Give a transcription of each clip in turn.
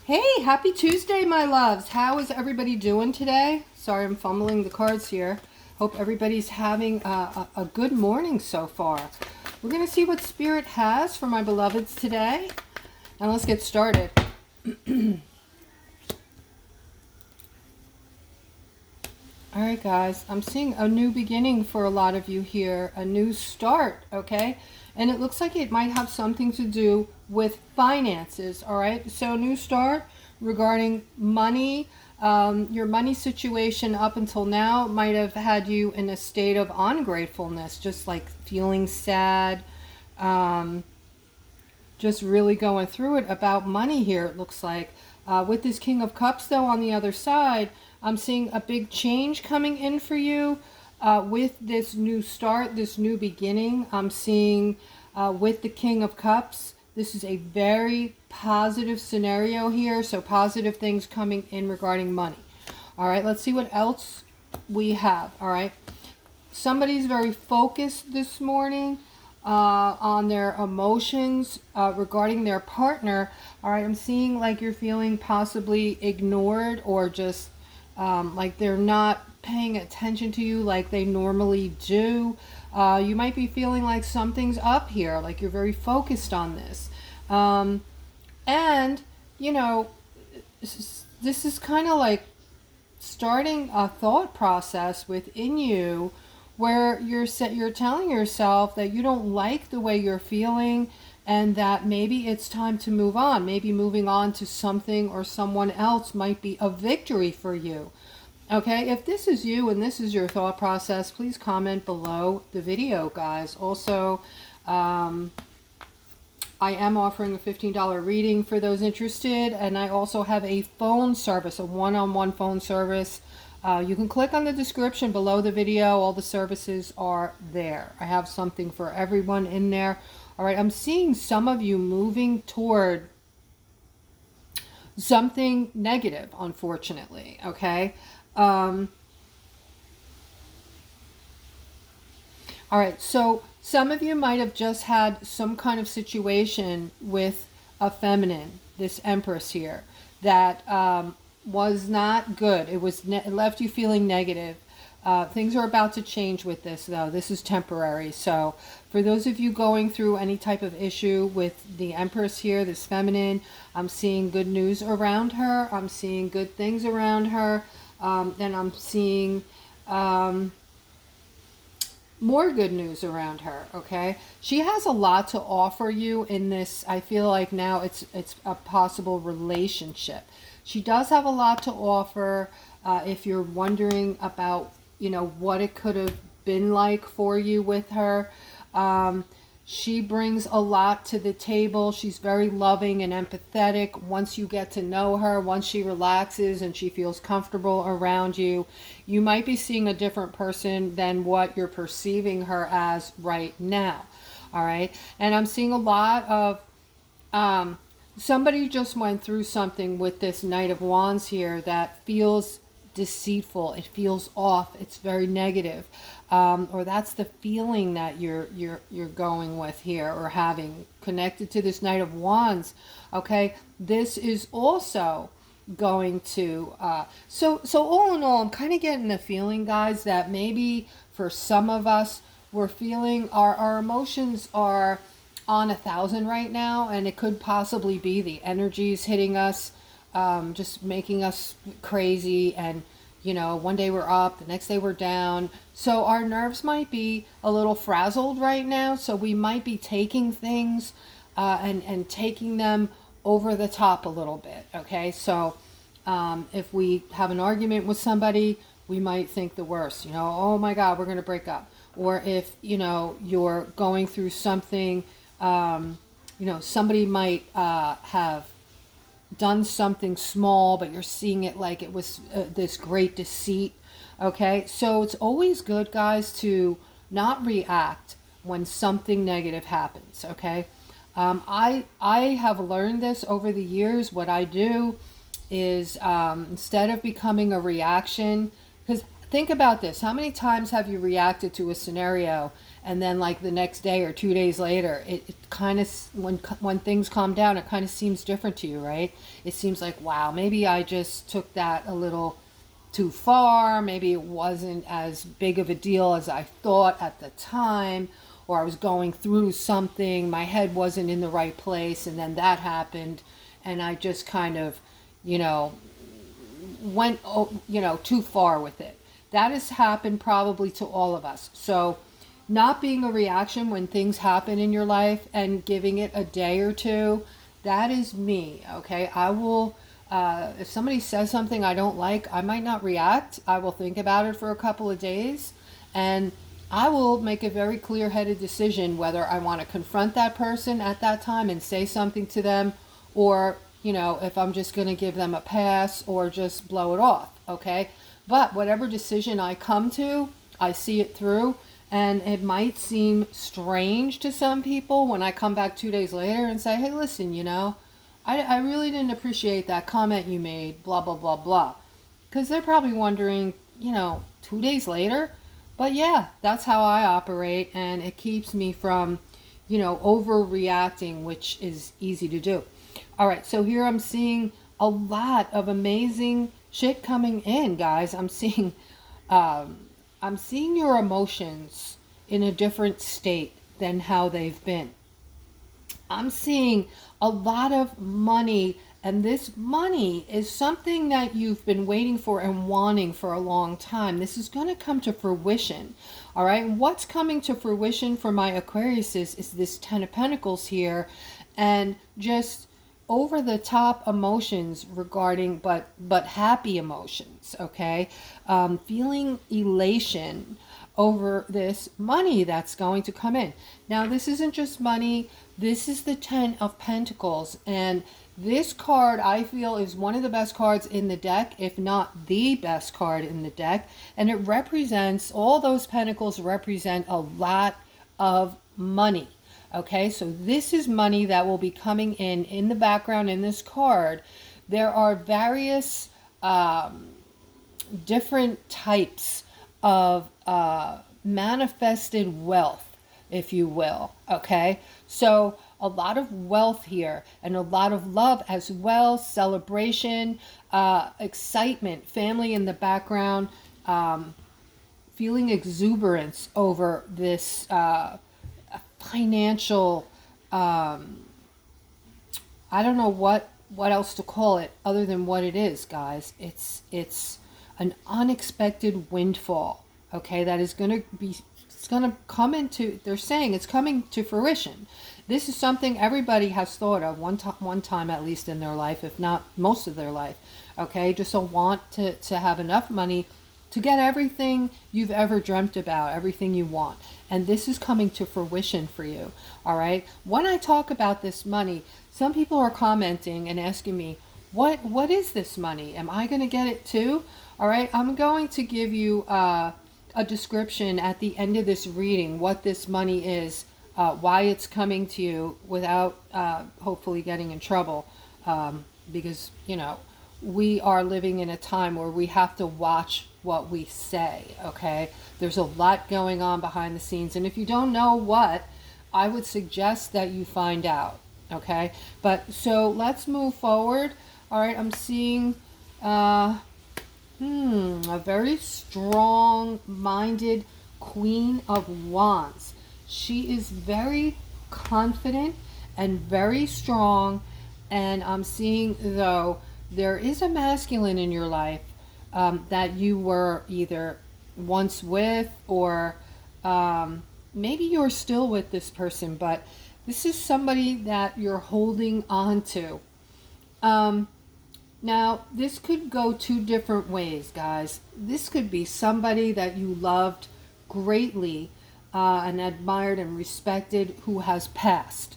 Hey, happy Tuesday, my loves. How is everybody doing today? Sorry, I'm fumbling the cards here. Hope everybody's having a good morning so far. We're going to see what Spirit has for my beloveds today. And let's get started. All right, guys. I'm seeing a new beginning for a lot of you here. A new start, okay? And it looks like it might have something to do with finances, all right? So new start regarding money. Your money situation up until now might have had you in a state of ungratefulness, just like feeling sad, just really going through it about money here, it looks like. With this King of Cups, though, on the other side, I'm seeing a big change coming in for you with this new start, this new beginning. I'm seeing with the King of Cups, this is a very positive scenario here. So positive things coming in regarding money. All right, let's see what else we have. All right, somebody's very focused this morning on their emotions regarding their partner. All right, I'm seeing like you're feeling possibly ignored or just like they're not paying attention to you like they normally do. You might be feeling like something's up here, like you're very focused on this. And, you know, this is kind of like starting a thought process within you where you're telling yourself that you don't like the way you're feeling and that maybe it's time to move on. Maybe moving on to something or someone else might be a victory for you. Okay, if this is you and this is your thought process, please comment below the video, guys. Also, I am offering a $15 reading for those interested, and I also have a phone service, a one-on-one phone service. You can click on the description below the video. All the services are there. I have something for everyone in there. All right, I'm seeing some of you moving toward something negative, unfortunately, okay? All right, so some of you might have just had some kind of situation with a feminine, this Empress here, that was not good. It left you feeling negative. Things are about to change with this, though. This is temporary. So for those of you going through any type of issue with the Empress here, this feminine, I'm seeing good news around her. I'm seeing good things around her. Then I'm seeing more good news around her, okay? She has a lot to offer you in this. I feel like now it's a possible relationship. She does have a lot to offer. If you're wondering about, you know, what it could have been like for you with her, she brings a lot to the table. She's very loving and empathetic. Once you get to know her, once she relaxes and she feels comfortable around you, you might be seeing a different person than what you're perceiving her as right now. All right. And I'm seeing a lot of somebody just went through something with this Knight of Wands here that feels deceitful. It feels off. It's very negative. Or that's the feeling that you're going with here or having connected to this Knight of Wands. Okay, this is also going to so all in all, I'm kind of getting the feeling, guys, that maybe for some of us we're feeling our emotions are on 1,000 right now, and it could possibly be the energies hitting us, just making us crazy. And you know, one day we're up, the next day we're down. So our nerves might be a little frazzled right now. So we might be taking things and taking them over the top a little bit. Okay, so if we have an argument with somebody, we might think the worst. You know, oh my God, we're going to break up. Or if, you know, you're going through something, you know, somebody might have done something small, but you're seeing it like it was this great deceit. Okay, so it's always good, guys, to not react when something negative happens. Okay, I have learned this over the years. What I do is instead of becoming a reaction, because think about this, how many times have you reacted to a scenario and then like the next day or 2 days later, it kind of, when things calm down, it kind of seems different to you, right? It seems like, wow, maybe I just took that a little too far. Maybe it wasn't as big of a deal as I thought at the time, or I was going through something, my head wasn't in the right place, and then that happened, and I just kind of, you know, went, too far with it. That has happened probably to all of us. So not being a reaction when things happen in your life and giving it a day or two, that is me. Okay, I will, if somebody says something I don't like, I might not react. I will think about it for a couple of days, and I will make a very clear-headed decision whether I want to confront that person at that time and say something to them, or, if I'm just going to give them a pass or just blow it off, okay? But whatever decision I come to, I see it through, and it might seem strange to some people when I come back 2 days later and say, hey, listen, I really didn't appreciate that comment you made, blah, blah, blah, blah. Because they're probably wondering, 2 days later? But yeah, that's how I operate, and it keeps me from, overreacting, which is easy to do. All right, so here I'm seeing a lot of amazing shit coming in, guys. I'm seeing your emotions in a different state than how they've been. I'm seeing a lot of money, and this money is something that you've been waiting for and wanting for a long time. This is going to come to fruition. All right, and what's coming to fruition for my Aquariuses is this Ten of Pentacles here, and just over the top emotions regarding, but happy emotions, okay? Feeling elation over this money that's going to come in. Now, this isn't just money. This is the Ten of Pentacles, and this card, I feel, is one of the best cards in the deck, if not the best card in the deck, and it represents, all those pentacles represent a lot of money. Okay, so this is money that will be coming in the background in this card. There are various different types of manifested wealth, if you will. Okay, so a lot of wealth here and a lot of love as well, celebration, excitement, family in the background, feeling exuberance over this financial, I don't know what else to call it other than what it is, guys. It's an unexpected windfall, okay, that is going to be, it's going to come into, they're saying it's coming to fruition. This is something everybody has thought of one time at least in their life, if not most of their life, okay? Just a want to have enough money to get everything you've ever dreamt about, everything you want. And this is coming to fruition for you, all right? When I talk about this money, some people are commenting and asking me, what is this money? Am I going to get it too? All right, I'm going to give you a description at the end of this reading, what this money is, why it's coming to you without hopefully getting in trouble, because, we are living in a time where we have to watch what we say, okay? There's a lot going on behind the scenes, and if you don't know what, I would suggest that you find out, okay? But so let's move forward. All right, I'm seeing a very strong-minded Queen of Wands. She is very confident and very strong, and I'm seeing, though, there is a masculine in your life that you were either once with, or maybe you're still with this person, but this is somebody that you're holding on to. Now, this could go two different ways, guys. This could be somebody that you loved greatly and admired and respected who has passed,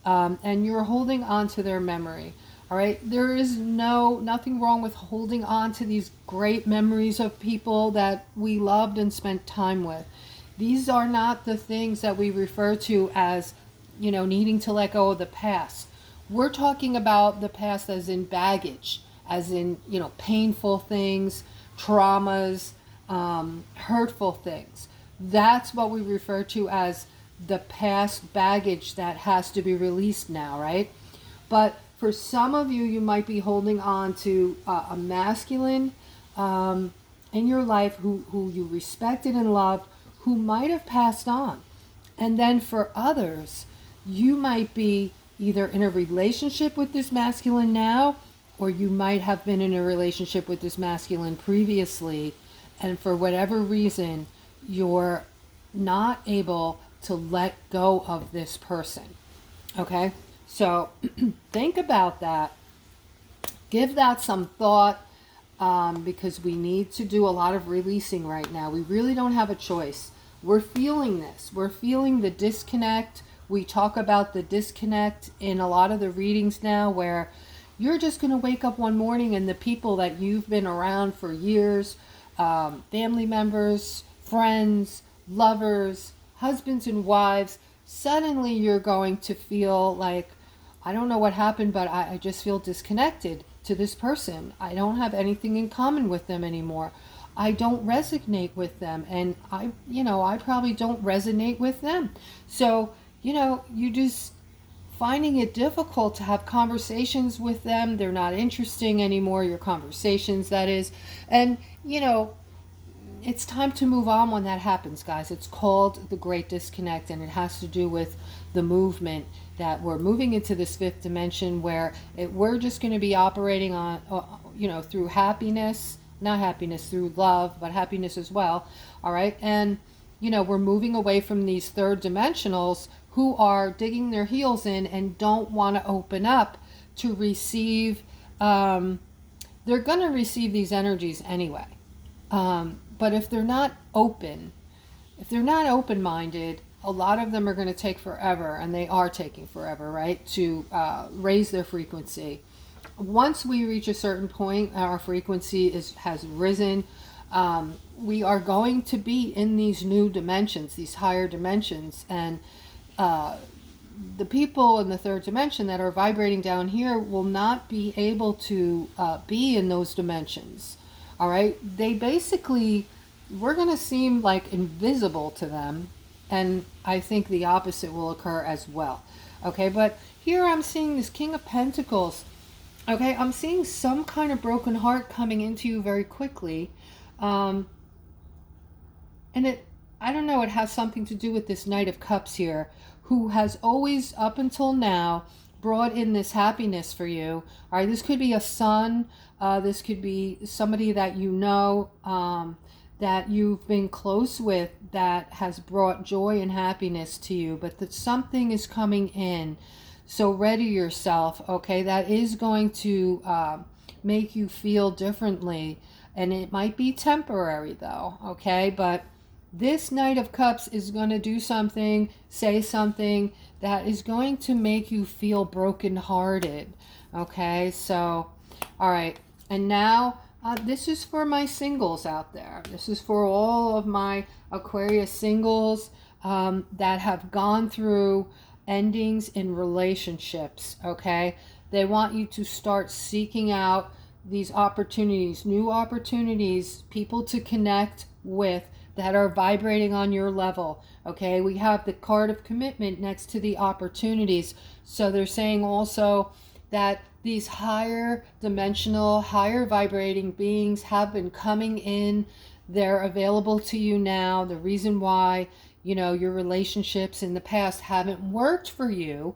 and you're holding on to their memory. All right, there is nothing wrong with holding on to these great memories of people that we loved and spent time with. These are not the things that we refer to as, needing to let go of the past. We're talking about the past as in baggage, as in, painful things, traumas, hurtful things. That's what we refer to as the past baggage that has to be released now, right? But for some of you, you might be holding on to a masculine in your life who you respected and loved, who might have passed on. And then for others, you might be either in a relationship with this masculine now, or you might have been in a relationship with this masculine previously, and for whatever reason, you're not able to let go of this person. Okay? So think about that. Give that some thought, because we need to do a lot of releasing right now. We really don't have a choice. We're feeling this. We're feeling the disconnect. We talk about the disconnect in a lot of the readings now, where you're just going to wake up one morning and the people that you've been around for years, family members, friends, lovers, husbands and wives, suddenly you're going to feel like, I don't know what happened, but I just feel disconnected to this person. I don't have anything in common with them anymore. I don't resonate with them, and I probably don't resonate with them. So, you just finding it difficult to have conversations with them. They're not interesting anymore, your conversations, that is. And, it's time to move on when that happens, guys. It's called the Great Disconnect, and it has to do with the movement that we're moving into this fifth dimension, where we're just going to be operating on, through happiness, not happiness, through love, but happiness as well. All right. And, we're moving away from these third dimensionals who are digging their heels in and don't want to open up to receive. They're going to receive these energies anyway. But if they're not open-minded, a lot of them are going to take forever, and they are taking forever, right, to raise their frequency. Once we reach a certain point, our frequency has risen. We are going to be in these new dimensions, these higher dimensions, and the people in the third dimension that are vibrating down here will not be able to be in those dimensions. All right, we're going to seem like invisible to them, and I think the opposite will occur as well. Okay, but here I'm seeing this King of Pentacles. Okay, I'm seeing some kind of broken heart coming into you very quickly. And I don't know, it has something to do with this Knight of Cups here, who has always, up until now, brought in this happiness for you. All right, this could be a son. This could be somebody that that you've been close with, that has brought joy and happiness to you, but that something is coming in. So ready yourself, okay? That is going to make you feel differently, and it might be temporary though, okay? But this Knight of Cups is going to do something, say something that is going to make you feel brokenhearted, okay? So, all right, and now this is for my singles out there. This is for all of my Aquarius singles that have gone through endings in relationships, okay? They want you to start seeking out these opportunities, new opportunities, people to connect with that are vibrating on your level, okay? We have the card of commitment next to the opportunities. So they're saying also that these higher dimensional, higher vibrating beings have been coming in. They're available to you now. The reason why, your relationships in the past haven't worked for you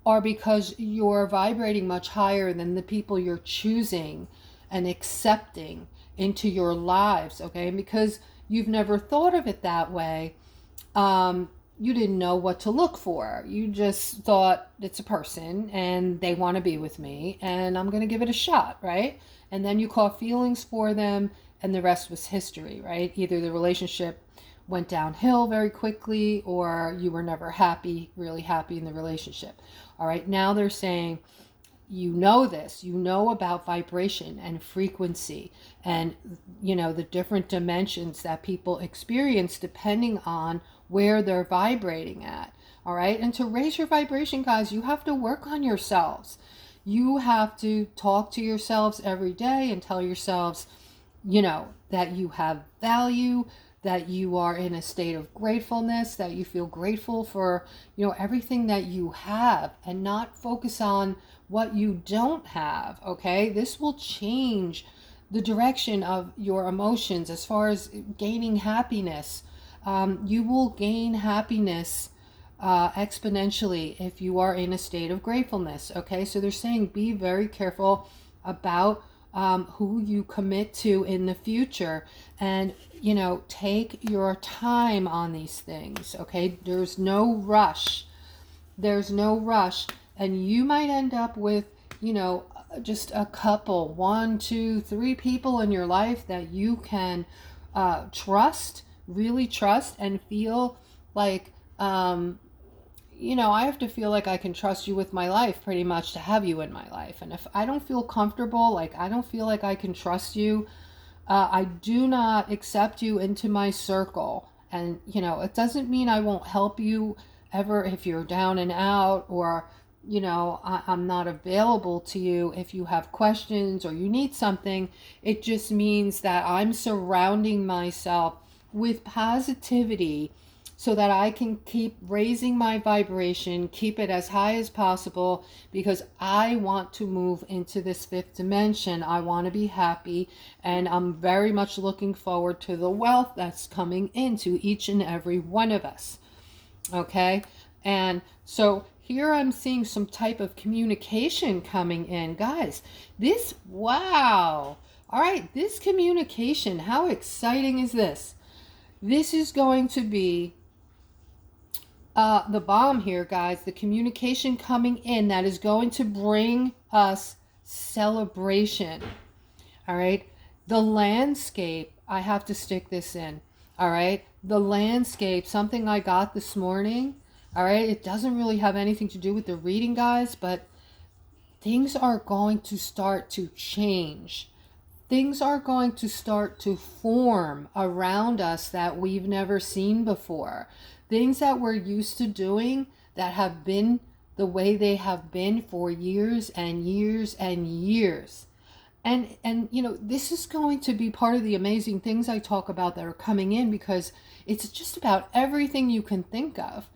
are because you're vibrating much higher than the people you're choosing and accepting into your lives, okay? And because you've never thought of it that way, you didn't know what to look for. You just thought it's a person and they want to be with me and I'm going to give it a shot, right? And then you caught feelings for them and the rest was history, right? Either the relationship went downhill very quickly or you were never really happy in the relationship. All right, now they're saying, this, about vibration and frequency and, the different dimensions that people experience depending on where they're vibrating at. All right. And to raise your vibration, guys, you have to work on yourselves. You have to talk to yourselves every day and tell yourselves, that you have value, that you are in a state of gratefulness, that you feel grateful for, everything that you have, and not focus on what you don't have, okay? This will change the direction of your emotions as far as gaining happiness. You will gain happiness exponentially if you are in a state of gratefulness, okay? So they're saying be very careful about who you commit to in the future, and take your time on these things, okay? There's no rush. And you might end up with just a couple, 1, 2, 3 people in your life that you can really trust, and feel like I have to feel like I can trust you with my life pretty much to have you in my life. And if I don't feel comfortable, like I don't feel like I can trust you, I do not accept you into my circle. And, it doesn't mean I won't help you ever if you're down and out, or, I'm not available to you if you have questions or you need something. It just means that I'm surrounding myself with positivity, so that I can keep raising my vibration, keep it as high as possible, because I want to move into this 5th dimension. I want to be happy, and I'm very much looking forward to the wealth that's coming into each and every one of us. Okay? And so here I'm seeing some type of communication coming in. Guys, wow. All right, this communication, how exciting is this? This is going to be the bomb here, guys. The communication coming in that is going to bring us celebration. All right. The landscape, I have to stick this in. All right. The landscape, something I got this morning. All right. It doesn't really have anything to do with the reading, guys, but things are going to start to change. Things are going to start to form around us that we've never seen before. Things that we're used to doing that have been the way they have been for years and years and years. And this is going to be part of the amazing things I talk about that are coming in, because it's just about everything you can think of.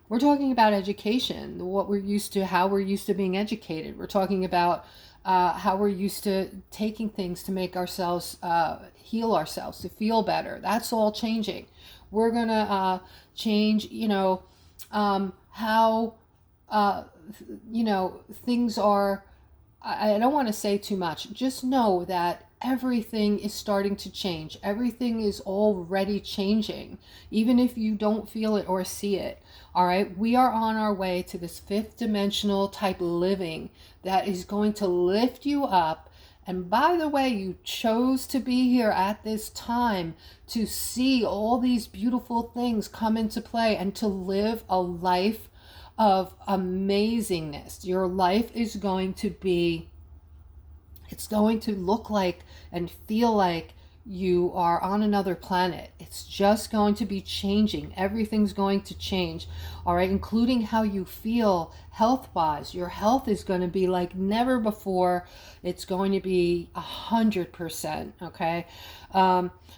We're talking about education, what we're used to, how we're used to being educated. We're talking about how we're used to taking things to make ourselves heal ourselves, to feel better. That's all changing. We're going to change, how, things are. I don't want to say too much. Just know that everything is starting to change. Everything is already changing, even if you don't feel it or see it. All right. We are on our way to this 5th dimensional type living that is going to lift you up. And by the way, you chose to be here at this time to see all these beautiful things come into play and to live a life of amazingness. Your life is going to be, it's going to look like and feel like you are on another planet. It's just going to be changing. Everything's going to change, all right, including how you feel health-wise. Your health is going to be like never before. It's going to be 100%, okay?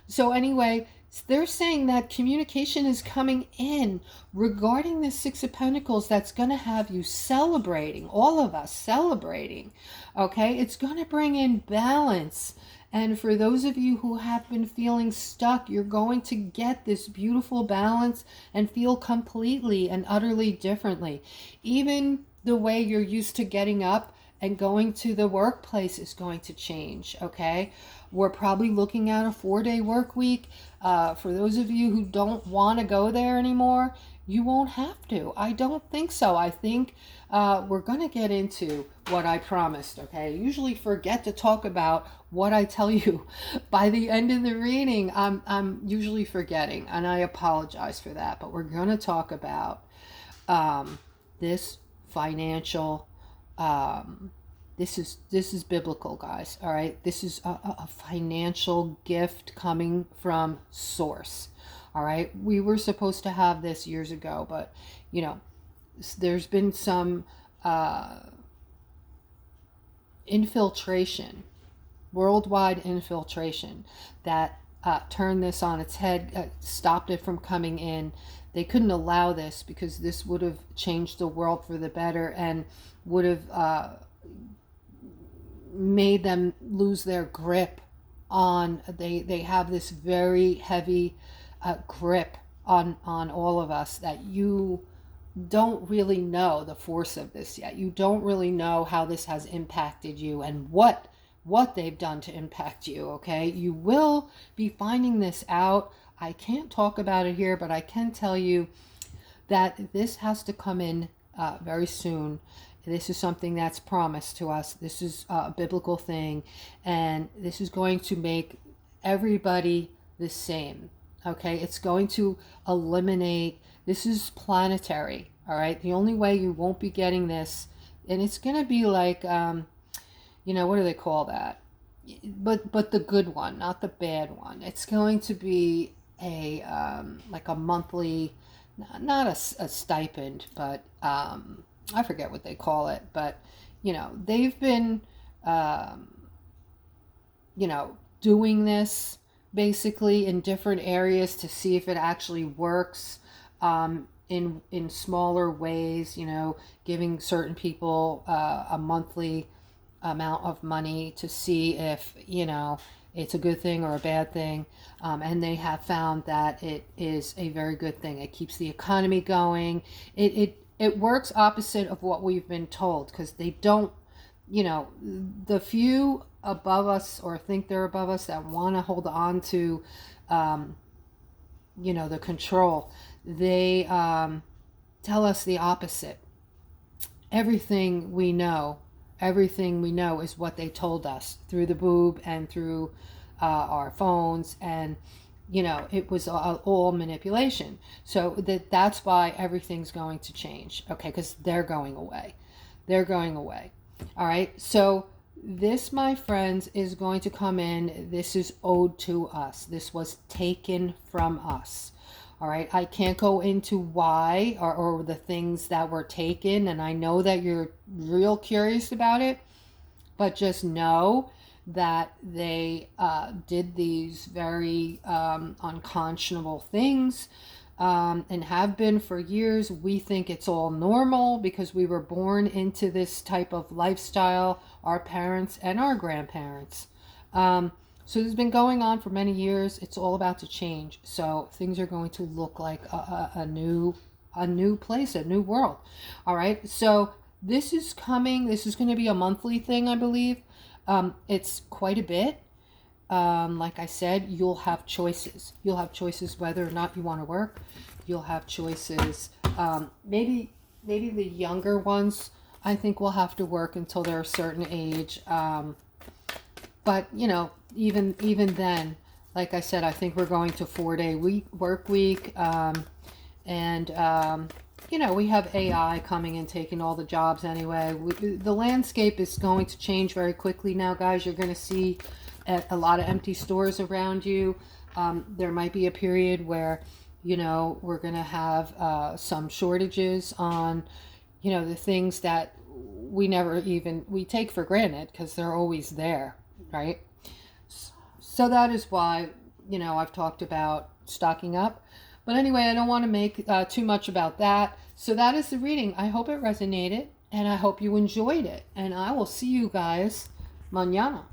So anyway, they're saying that communication is coming in regarding the 6 of Pentacles that's going to have you celebrating, all of us celebrating, okay? It's going to bring in balance. And for those of you who have been feeling stuck, you're going to get this beautiful balance and feel completely and utterly differently. Even the way you're used to getting up and going to the workplace is going to change, okay? We're probably looking at a 4-day work week. For those of you who don't want to go there anymore, you won't have to. I don't think so. I think we're going to get into what I promised, okay? I usually forget to talk about what I tell you. By the end of the reading, I'm usually forgetting, and I apologize for that. But we're going to talk about this financial this is biblical, guys. All right, this is a financial gift coming from source. All right, we were supposed to have this years ago, but there's been some infiltration, worldwide infiltration, that turned this on its head, stopped it from coming in. They couldn't allow this because this would have changed the world for the better and would have made them lose their grip on. They have this very heavy grip on all of us that you don't really know the force of this yet. You don't really know how this has impacted you and what they've done to impact you, okay? You will be finding this out. I can't talk about it here, but I can tell you that this has to come in very soon. This is something that's promised to us. This is a biblical thing, and this is going to make everybody the same, okay? It's going to eliminate, this is planetary, all right? The only way you won't be getting this, and it's going to be like, what do they call that? But the good one, not the bad one. It's going to be a like a monthly, not a stipend, but I forget what they call it. But they've been doing this basically in different areas to see if it actually works. In smaller ways, giving certain people a monthly amount of money to see if it's a good thing or a bad thing, and they have found that it is a very good thing. It keeps the economy going. It works opposite of what we've been told, because they don't, the few above us or think they're above us that want to hold on to the control, they tell us the opposite. Everything we know is what they told us through the boob and through our phones, and it was all manipulation. So that's why everything's going to change, okay? Because they're going away. All right, so this, my friends, is going to come in. This is owed to us. This was taken from us. All right, I can't go into why or the things that were taken, and I know that you're real curious about it, but just know that they did these very unconscionable things, and have been for years. We think it's all normal because we were born into this type of lifestyle, our parents and our grandparents. So this has been going on for many years. It's all about to change. So things are going to look like a new place, a new world. All right. So this is coming. This is going to be a monthly thing, I believe. It's quite a bit. Like I said, you'll have choices. You'll have choices whether or not you want to work. You'll have choices. Maybe the younger ones, I think, will have to work until they're a certain age. But even then, like I said, I think we're going to 4-day work week, and we have AI coming and taking all the jobs anyway. The landscape is going to change very quickly now, guys. You're going to see a lot of empty stores around you. There might be a period where we're going to have some shortages on the things that we take for granted because they're always there, right? So that is why I've talked about stocking up. But anyway, I don't want to make too much about that. So that is the reading. I hope it resonated, and I hope you enjoyed it. And I will see you guys mañana.